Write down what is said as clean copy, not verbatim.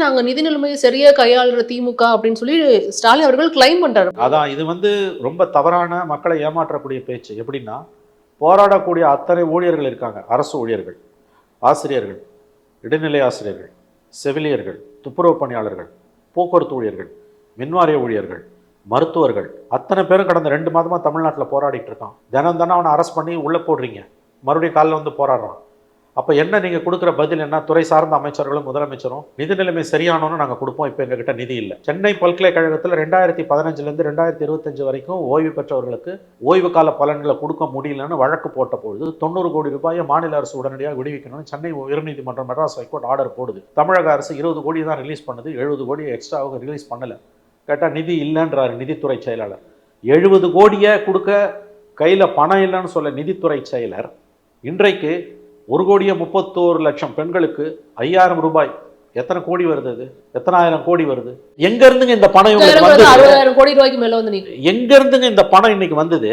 நாங்க நிதி நிலைமையை சரியா கையாளுற திமுக அப்படின்னு சொல்லி ஸ்டாலின் அவர்கள் கிளைம் பண்றாரு. அதான் இது ரொம்ப தவறான மக்களை ஏமாற்றக்கூடிய பேச்சு. எப்படின்னா, போராடக்கூடிய அத்தனை ஊழியர்கள் இருக்காங்க. அரசு ஊழியர்கள், ஆசிரியர்கள், இடைநிலை ஆசிரியர்கள், செவிலியர்கள், துப்புரவு பணியாளர்கள், போக்குவரத்து ஊழியர்கள், மின்வாரிய ஊழியர்கள், மருத்துவர்கள், அத்தனை பேரும் கடந்த 2 மாதமாக தமிழ்நாட்டில் போராடிட்டு இருக்கான். தினம் தினம் அவனை அரெஸ்ட் பண்ணி உள்ளே போடுறீங்க, மறுபடியும் காலில் போராடுறான். அப்போ என்ன நீங்கள் கொடுக்குற பதில் என்ன? துறை சார்ந்த அமைச்சர்களும் முதலமைச்சரும் நிதி நிலைமை சரியானோன்னு நாங்கள் கொடுப்போம், இப்போ எங்ககிட்ட நிதி இல்லை. சென்னை பல்கலைக்கழகத்தில் 2015 2025 வரைக்கும் ஓய்வு பெற்றவர்களுக்கு ஓய்வு கால பலன்களை கொடுக்க முடியலன்னு வழக்கு போட்ட பொழுது 90 கோடி ரூபாயை மாநில அரசு உடனடியாக விடுவிக்கணும்னு சென்னை உயர்நீதிமன்றம் மெட்ராஸ் ஹைகோர்ட் ஆர்டர் போடுது. தமிழக அரசு 20 கோடி தான் ரிலீஸ் பண்ணுது, 70 கோடி எக்ஸ்ட்ராவாக ரிலீஸ் பண்ணலை. கேட்டால் நிதி இல்லைன்றாரு நிதித்துறை செயலாளர். 70 கோடியை கொடுக்க கையில் பணம் இல்லைன்னு சொல்ல நிதித்துறை செயலர் இன்றைக்கு 1,31,00,000 பெண்களுக்கு 5,000 ரூபாய், எத்தனை கோடி வருது? அது எத்தனை ஆயிரம் கோடி வருது? எங்க இருந்துங்க இந்த பணம்? 60,000 கோடி ரூபாய்க்கு மேல வந்து எங்க இருந்துங்க இந்த பணம் இன்னைக்கு வந்தது?